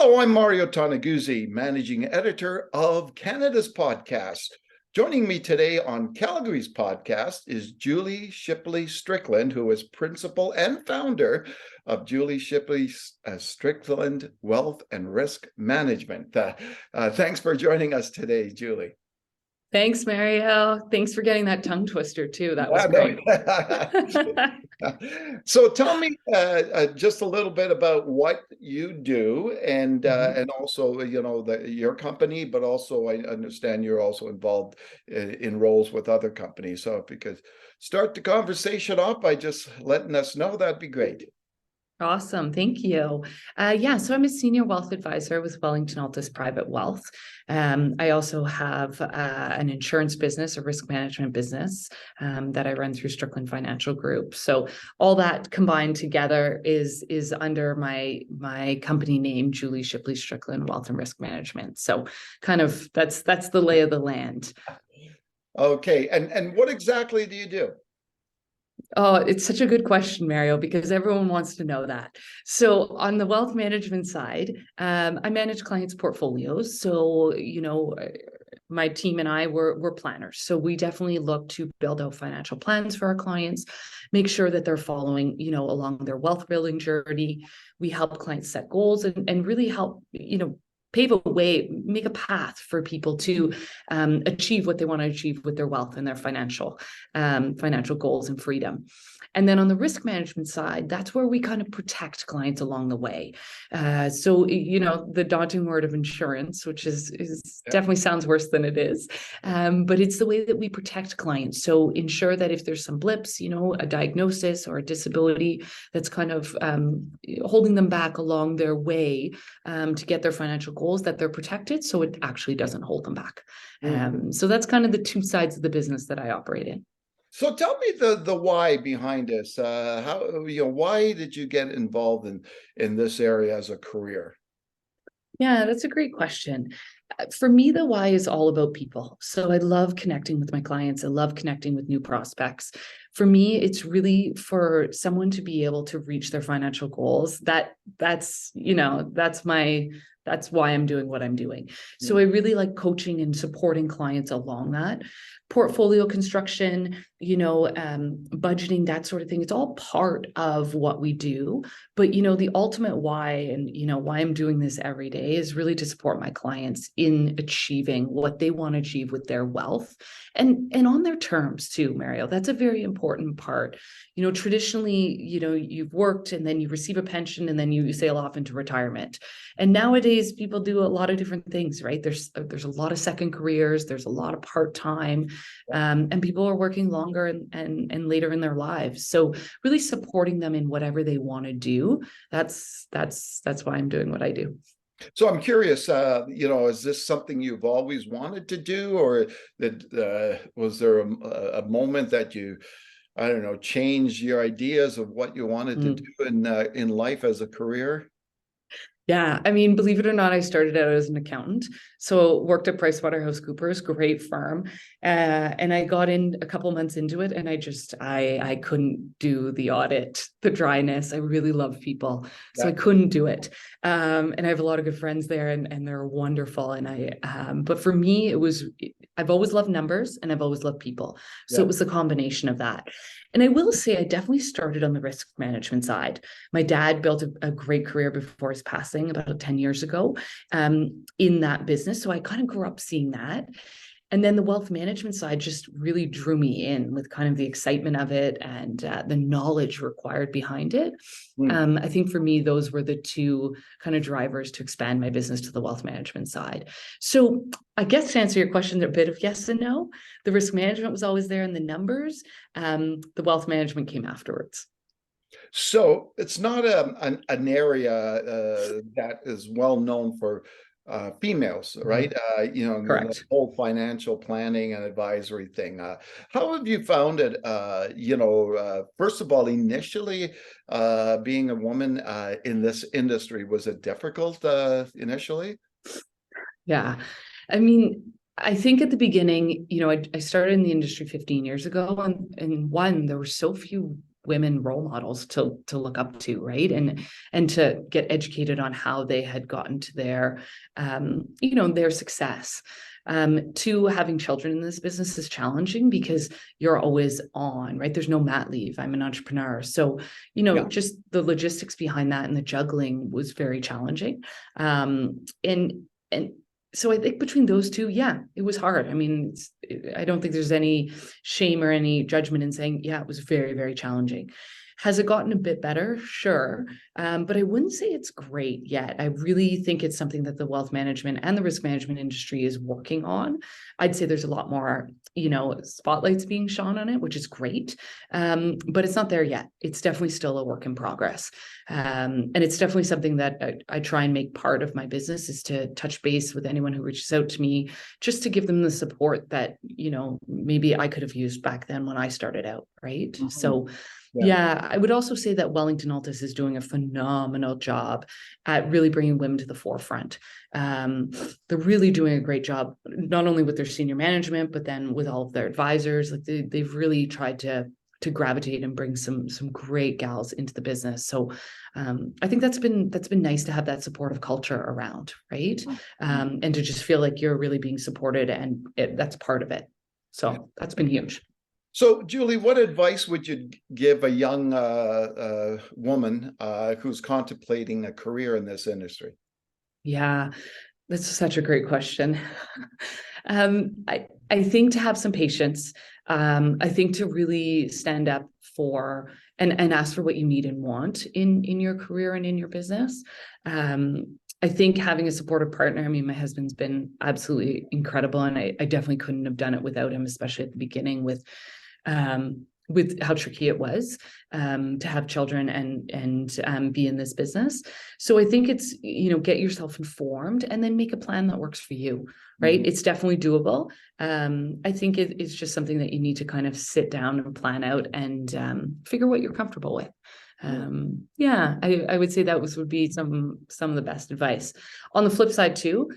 Hello, I'm Mario Toneguzzi, managing editor of Canada's podcast. Joining me today on Calgary's podcast is Julie Shipley-Strickland, who is principal and founder of Julie Shipley-Strickland Wealth and Risk Management. Thanks for joining us today, Julie. Thanks, Mario. Thanks for getting that tongue twister too. That was great. So tell me just a little bit about what you do and also, your company, but also I understand you're also involved in roles with other companies. So if you could start the conversation off by just letting us know, that'd be great. Awesome. Thank you. So I'm a senior wealth advisor with Wellington-Altus Private Wealth. I also have an insurance business, a risk management business that I run through Strickland Financial Group. So all that combined together is under my company name, Julie Shipley-Strickland Wealth and Risk Management. So kind of that's the lay of the land. Okay. And what exactly do you do? Oh, it's such a good question, Mario, because everyone wants to know that. So on the wealth management side, I manage clients' portfolios. So, my team and I we're planners. So we definitely look to build out financial plans for our clients, make sure that they're following, along their wealth building journey. We help clients set goals and really help, pave a way, make a path for people to achieve what they want to achieve with their wealth and their financial goals and freedom. And then on the risk management side, that's where we kind of protect clients along the way. So, the daunting word of insurance, which is definitely sounds worse than it is, but it's the way that we protect clients. So ensure that if there's some blips, a diagnosis or a disability that's kind of holding them back along their way to get their financial goals, that they're protected so it actually doesn't hold them back. So that's kind of the two sides of the business that I operate in. So tell me the why behind this. Why did you get involved in this area as a career? Yeah, that's a great question. For me, the why is all about people. So I love connecting with my clients. I love connecting with new prospects. For me, it's really for someone to be able to reach their financial goals. That's why I'm doing what I'm doing. So I really like coaching and supporting clients along that. Portfolio construction, budgeting, that sort of thing. It's all part of what we do. But, the ultimate why and, why I'm doing this every day is really to support my clients in achieving what they want to achieve with their wealth and on their terms too, Mario. That's a very important part. Traditionally, you've worked and then you receive a pension and then you sail off into retirement. And nowadays people do a lot of different things, right? There's a lot of second careers. There's a lot of part-time, and people are working longer and later in their lives. So really supporting them in whatever they want to do. That's why I'm doing what I do. So I'm curious, is this something you've always wanted to do, or was there a moment that you, I don't know, changed your ideas of what you wanted to do in life as a career? Yeah, I mean, believe it or not, I started out as an accountant. So worked at PricewaterhouseCoopers, great firm. And I got in a couple months into it and I couldn't do the audit, the dryness. I really love people. So I couldn't do it. And I have a lot of good friends there and they're wonderful. And but for me, I've always loved numbers and I've always loved people. So it was a combination of that. And I will say I definitely started on the risk management side. My dad built a great career before his passing about 10 years ago in that business. So I kind of grew up seeing that. And then the wealth management side just really drew me in with kind of the excitement of it and the knowledge required behind it. I think for me, those were the two kind of drivers to expand my business to the wealth management side. So I guess to answer your question, a bit of yes and no. The risk management was always there in the numbers. The wealth management came afterwards. So it's not an area that is well known for females, right? Correct. The whole financial planning and advisory thing. How have you found it? First of all, initially, being a woman in this industry, was it difficult initially? Yeah, I mean, I think at the beginning, I started in the industry 15 years ago, and there were so few women role models to look up to, right? And to get educated on how they had gotten to their their success. To having children in this business is challenging because you're always on, right? There's no mat leave. I'm an entrepreneur. So, just the logistics behind that and the juggling was very challenging. And so I think between those two, it was hard. I mean, I don't think there's any shame or any judgment in saying, it was very, very challenging. Has it gotten a bit better? Sure. But I wouldn't say it's great yet. I really think it's something that the wealth management and the risk management industry is working on. I'd say there's a lot more, spotlights being shone on it, which is great. But it's not there yet. It's definitely still a work in progress. And it's definitely something that I try and make part of my business, is to touch base with anyone who reaches out to me, just to give them the support that, maybe I could have used back then when I started out. Right. Mm-hmm. So I would also say that Wellington-Altus is doing a phenomenal job at really bringing women to the forefront. They're really doing a great job, not only with their senior management, but then with all of their advisors. Like they've really tried to gravitate and bring some great gals into the business. So I think that's been nice to have that supportive culture around, right? And to just feel like you're really being supported, and that's part of it. So that's been huge. So, Julie, what advice would you give a young woman who's contemplating a career in this industry? Yeah, that's such a great question. I think to have some patience. I think to really stand up for and ask for what you need and want in your career and in your business. I think having a supportive partner, I mean, my husband's been absolutely incredible, and I definitely couldn't have done it without him, especially at the beginning with how tricky it was to have children and be in this business. So I think it's, get yourself informed and then make a plan that works for you, right? Mm-hmm. It's definitely doable. I think it's just something that you need to kind of sit down and plan out and figure what you're comfortable with. I would say that would be some of the best advice. On the flip side too,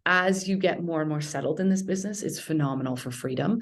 as you get more and more settled in this business, it's phenomenal for freedom,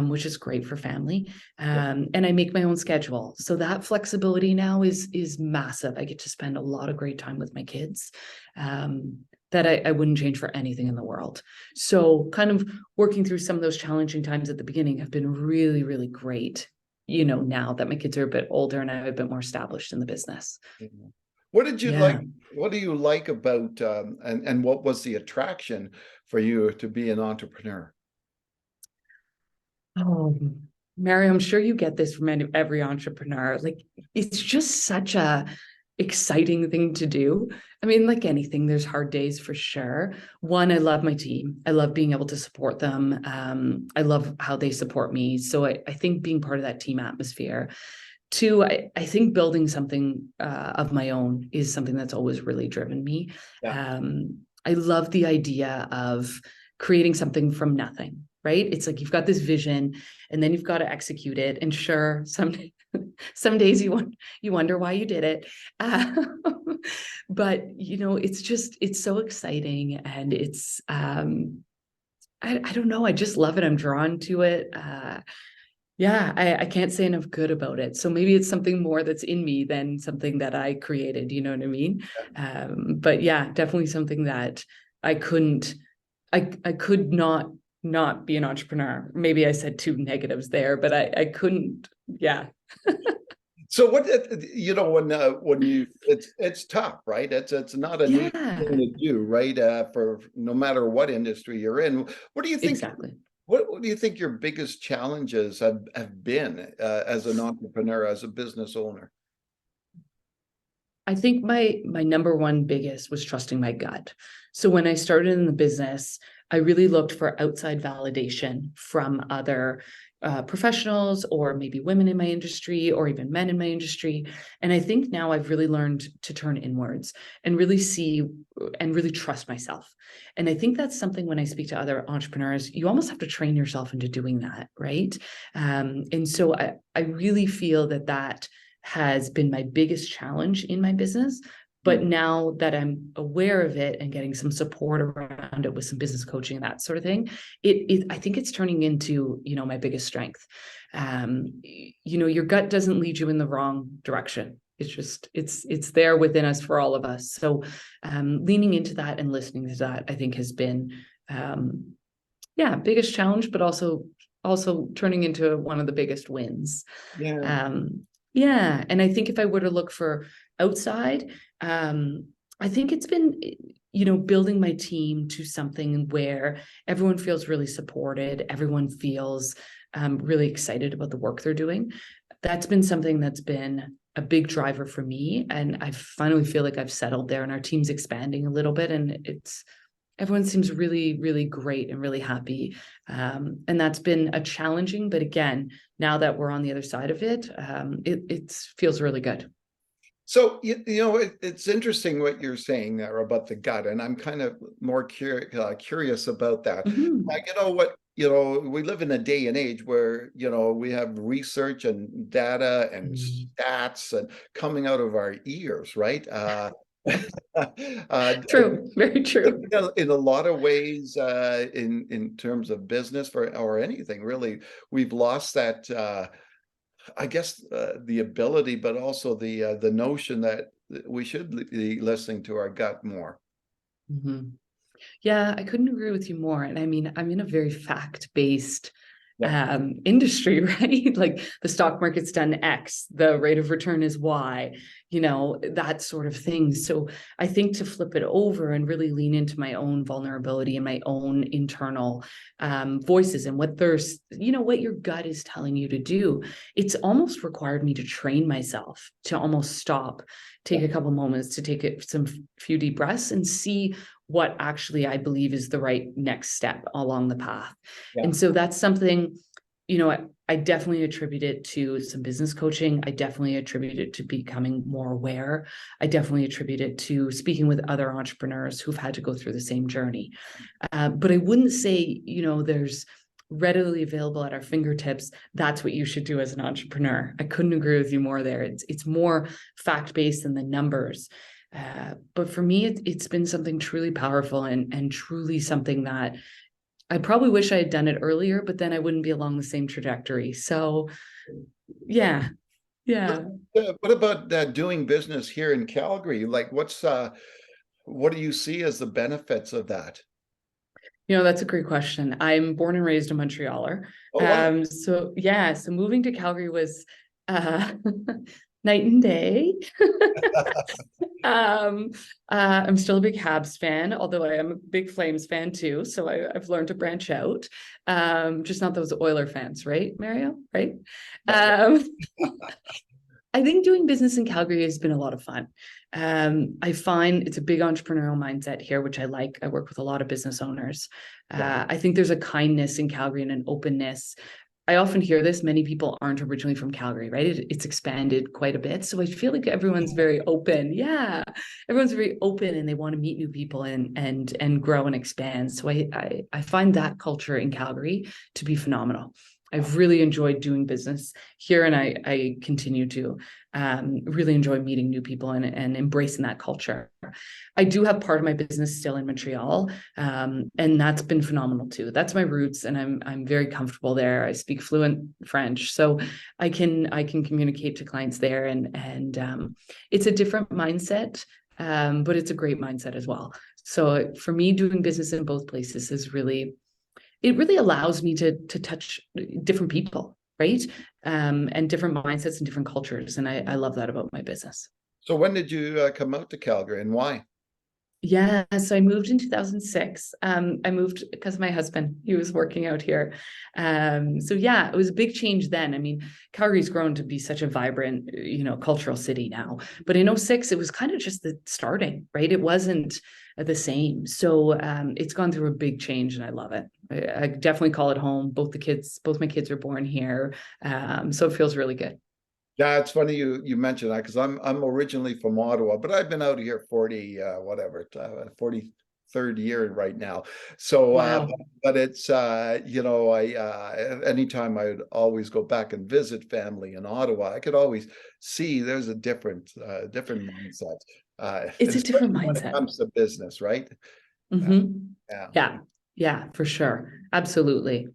which is great for family. And I make my own schedule. So that flexibility now is massive. I get to spend a lot of great time with my kids that I wouldn't change for anything in the world. So kind of working through some of those challenging times at the beginning have been really, really great, now that my kids are a bit older and I'm a bit more established in the business. Mm-hmm. What did you like? What do you like about, and what was the attraction for you to be an entrepreneur? Oh, Mary, I'm sure you get this from every entrepreneur. Like, it's just such a exciting thing to do. I mean, like anything, there's hard days for sure. One, I love my team. I love being able to support them. I love how they support me. So I think being part of that team atmosphere. Two, I think building something of my own is something that's always really driven me. I love the idea of creating something from nothing, right? It's like you've got this vision and then you've got to execute it. And sure, some days you wonder why you did it. But, it's so exciting, and it's, I don't know, I just love it. I'm drawn to it. I can't say enough good about it. So maybe it's something more that's in me than something that I created, you know what I mean? But definitely something that I could not be an entrepreneur. Maybe I said two negatives there, but I couldn't. So what, when you, it's tough, right? It's not an easy thing to do, right? For no matter what industry you're in. What do you think? Exactly. What do you think your biggest challenges have been as an entrepreneur, as a business owner? I think my number one biggest was trusting my gut. So when I started in the business, I really looked for outside validation from other professionals, or maybe women in my industry, or even men in my industry. And I think now I've really learned to turn inwards and really see and really trust myself. And I think that's something, when I speak to other entrepreneurs, you almost have to train yourself into doing that, right? And so I really feel that has been my biggest challenge in my business. But now that I'm aware of it and getting some support around it with some business coaching and that sort of thing, I think it's turning into, my biggest strength. Your gut doesn't lead you in the wrong direction. It's there within us for all of us. So leaning into that and listening to that, I think has been, biggest challenge, but also turning into one of the biggest wins. And I think if I were to look for outside, I think it's been, building my team to something where everyone feels really supported, everyone feels really excited about the work they're doing. That's been something that's been a big driver for me, and I finally feel like I've settled there, and our team's expanding a little bit, and everyone seems really, really great and really happy. And that's been a challenging, but again, now that we're on the other side of it, it feels really good. So, it's interesting what you're saying there about the gut, and I'm kind of more curious about that. We live in a day and age where, we have research and data and stats and coming out of our ears, right? True, very true. In a lot of ways, in terms of business or anything, really, we've lost that, I guess, the ability, but also the notion that we should be listening to our gut more. Mm-hmm. Yeah, I couldn't agree with you more. And I mean, I'm in a very fact-based industry, right? Like the stock market's done X, the rate of return is Y, that sort of thing. So I think to flip it over and really lean into my own vulnerability and my own internal voices and what what your gut is telling you to do, it's almost required me to train myself to almost stop, take a couple moments to take some few deep breaths and see what actually I believe is the right next step along the path. And so that's something, I definitely attribute it to some business coaching. I definitely attribute it to becoming more aware. I definitely attribute it to speaking with other entrepreneurs who've had to go through the same journey. But I wouldn't say, there's readily available at our fingertips, that's what you should do as an entrepreneur. I couldn't agree with you more there. It's more fact-based than the numbers. But for me, it's been something truly powerful and truly something that I probably wish I had done it earlier, but then I wouldn't be along the same trajectory. So, yeah. What about doing business here in Calgary? Like, what do you see as the benefits of that? That's a great question. I'm born and raised a Montrealer. Oh, wow. So moving to Calgary was night and day. I'm still a big Habs fan, although I am a big Flames fan too. So I've learned to branch out. Just not those Oiler fans, right, Mario? Right? I think doing business in Calgary has been a lot of fun. I find it's a big entrepreneurial mindset here, which I like. I work with a lot of business owners. I think there's a kindness in Calgary and an openness. I often hear this, many people aren't originally from Calgary, right? It's expanded quite a bit. So I feel like everyone's very open. Yeah. Everyone's very open and they want to meet new people and grow and expand. So I find that culture in Calgary to be phenomenal. I've really enjoyed doing business here, and I continue to really enjoy meeting new people and embracing that culture. I do have part of my business still in Montreal, and that's been phenomenal too. That's my roots, and I'm very comfortable there. I speak fluent French, so I can communicate to clients there, and it's a different mindset, but it's a great mindset as well. So for me, doing business in both places is really allows me to touch different people, right? And different mindsets and different cultures. And I love that about my business. So when did you come out to Calgary and why? Yeah, so I moved in 2006. I moved because my husband, he was working out here. So yeah, it was a big change then. I mean, Calgary's grown to be such a vibrant, cultural city now. But in 2006, it was kind of just the starting, right? It wasn't the same. So it's gone through a big change and I love it. I definitely call it home. Both my kids are born here. So it feels really good. Yeah, it's funny you mentioned that because I'm originally from Ottawa, but I've been out here 43rd year right now. So, Wow. but it's anytime I would always go back and visit family in Ottawa, I could always see there's a different mindset. It's a different especially when it mindset. comes to business, right? Yeah. Yeah, yeah, for sure. Absolutely.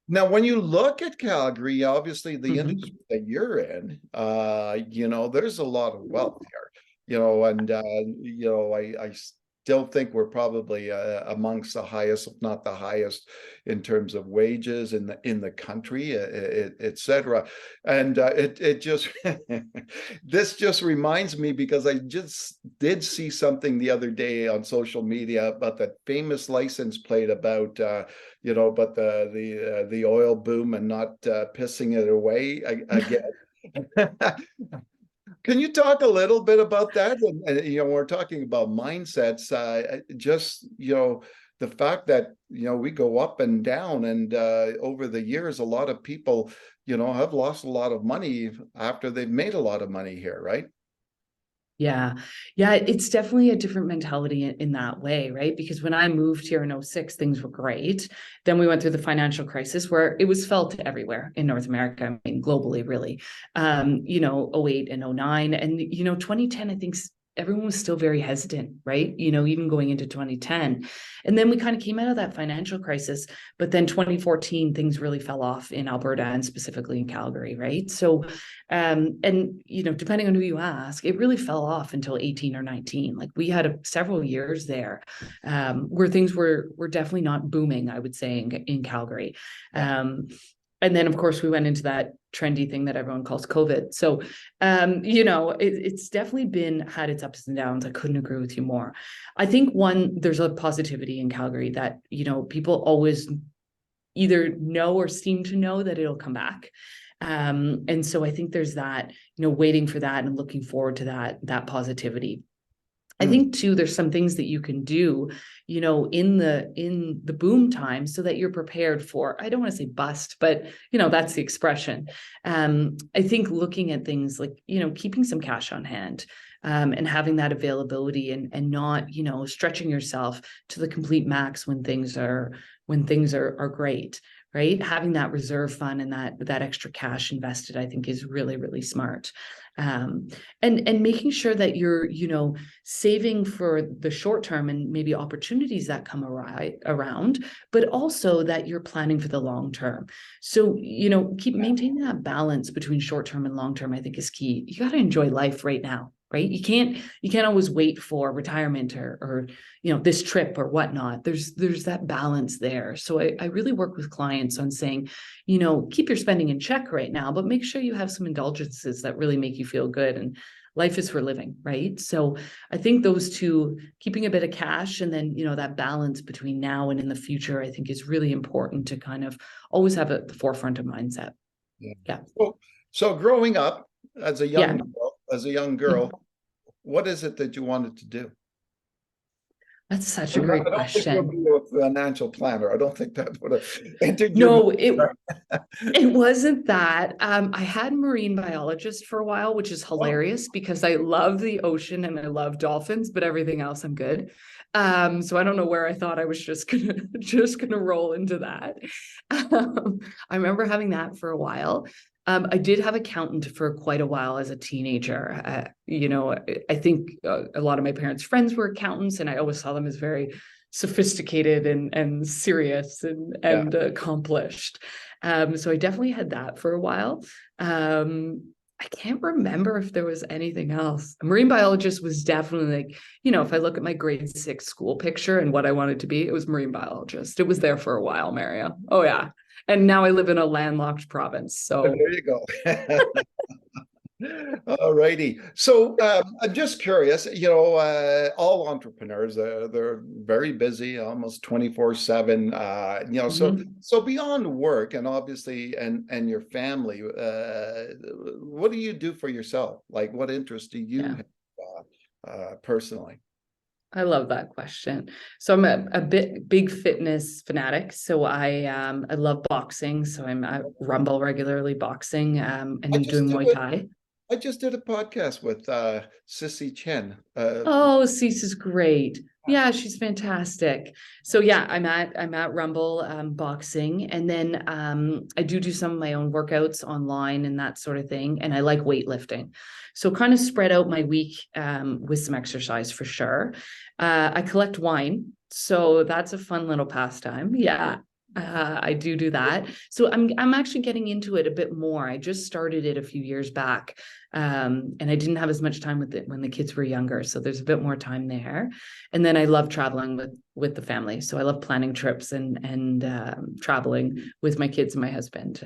Now, when you look at Calgary, obviously the Mhm. industry that you're in, there's a lot of wealth here, and I still think we're probably amongst the highest, if not the highest, in terms of wages in the country, et cetera. And it just this just reminds me, because I just did see something the other day on social media about that famous license plate about but the oil boom and not pissing it away again. Can you talk a little bit about that? And we're talking about mindsets, just the fact that we go up and down, and over the years, a lot of people have lost a lot of money after they've made a lot of money here, right? Yeah. Yeah. It's definitely a different mentality in that way, right? Because when I moved here in '06, things were great. Then we went through the financial crisis where it was felt everywhere in North America, I mean, globally, really. '08 and '09. And, 2010, I think everyone was still very hesitant, right? Even going into 2010. And then we kind of came out of that financial crisis. But then 2014, things really fell off in Alberta and specifically in Calgary, right? So, depending on who you ask, it really fell off until 18 or 19. Like we had several years there where things were definitely not booming, I would say, in Calgary. Yeah. And then, of course, we went into that trendy thing that everyone calls COVID. So, it's definitely had its ups and downs. I couldn't agree with you more. I think there's a positivity in Calgary that, people always either know or seem to know that it'll come back. And so I think there's that, waiting for that and looking forward to that positivity. I think too, there's some things that you can do, in the boom time so that you're prepared for, I don't want to say bust, but that's the expression. I think looking at things like, keeping some cash on hand, and having that availability and not, stretching yourself to the complete max when things are great. Right. Having that reserve fund and that extra cash invested, I think is really, really smart. And making sure that you're, saving for the short term and maybe opportunities that come around, but also that you're planning for the long term. So, keep maintaining that balance between short term and long term, I think is key. You got to enjoy life right now. Right. You can't always wait for retirement or this trip or whatnot. There's that balance there. So I really work with clients on saying, keep your spending in check right now, but make sure you have some indulgences that really make you feel good. And life is for living, right? So I think those two, keeping a bit of cash and then, that balance between now and in the future, I think is really important to kind of always have at the forefront of mindset. Yeah. So growing up as a Yeah. young girl, what is it that you wanted to do? That's such a great I don't think you'll question. be a financial planner. I don't think that would have entered your No, mind. it wasn't that. I had marine biologist for a while, which is hilarious because I love the ocean and I love dolphins, but everything else I'm good. So I don't know where I thought I was just gonna roll into that. I remember having that for a while. I did have accountant for quite a while as a teenager. I think a lot of my parents' friends were accountants, and I always saw them as very sophisticated and serious and accomplished. So I definitely had that for a while. I can't remember if there was anything else. A marine biologist was definitely like, if I look at my grade 6 school picture and what I wanted to be, it was marine biologist. It was there for a while, Mario. Oh yeah. And now I live in a landlocked province. So There you go. All righty. So I'm just curious, all entrepreneurs, they're very busy, almost 24/7. So beyond work and obviously and your family, what do you do for yourself? Like what interests do you have personally? I love that question. So I'm a big fitness fanatic. So I love boxing. So I rumble regularly boxing and I doing just do Muay it. Thai. I just did a podcast with Sissy Chen. Oh, Cease is great. Yeah, she's fantastic. So yeah, I'm at Rumble boxing, and then I do some of my own workouts online and that sort of thing, and I like weightlifting. So kind of spread out my week with some exercise for sure. I collect wine, so that's a fun little pastime. Yeah. I do that. So I'm actually getting into it a bit more. I just started it a few years back. And I didn't have as much time with it when the kids were younger. So there's a bit more time there. And then I love traveling with the family. So I love planning trips and traveling with my kids and my husband.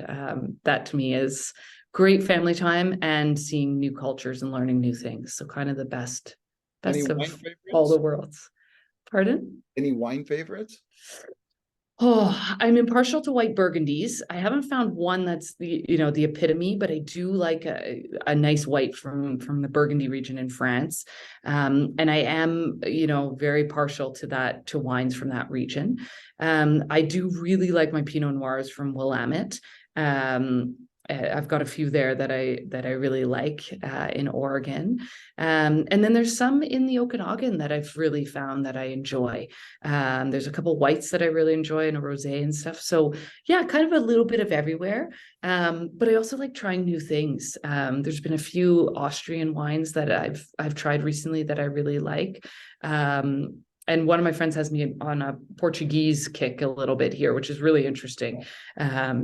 That to me is great family time and seeing new cultures and learning new things. So kind of the best Any of wine all the favorites? worlds. Pardon? Any wine favorites? Oh, I'm impartial to white burgundies. I haven't found one that's the epitome, but I do like a nice white from the Burgundy region in France. And I am, very partial to wines from that region. I do really like my Pinot Noirs from Willamette. I've got a few there that I really like in Oregon. And then there's some in the Okanagan that I've really found that I enjoy. There's a couple whites that I really enjoy and a rosé and stuff. So yeah, kind of a little bit of everywhere. But I also like trying new things. There's been a few Austrian wines that I've tried recently that I really like. And one of my friends has me on a Portuguese kick a little bit here, which is really interesting.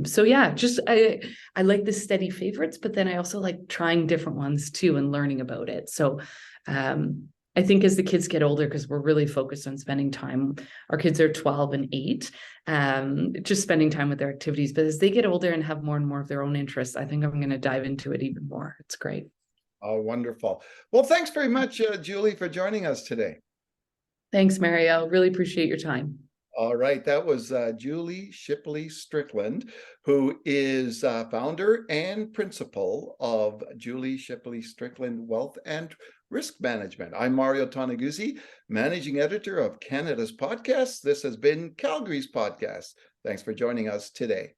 So yeah, just I like the steady favorites, but then I also like trying different ones too and learning about it. So I think as the kids get older, because we're really focused on spending time, our kids are 12 and 8, just spending time with their activities. But as they get older and have more and more of their own interests, I think I'm going to dive into it even more. It's great. Oh, wonderful. Well, thanks very much, Julie, for joining us today. Thanks, Mario. Really appreciate your time. All right, that was Julie Shipley-Strickland, who is founder and principal of Julie Shipley-Strickland Wealth and Risk Management. I'm Mario Toneguzzi, managing editor of Canada's Podcast. This has been Calgary's Podcast. Thanks for joining us today.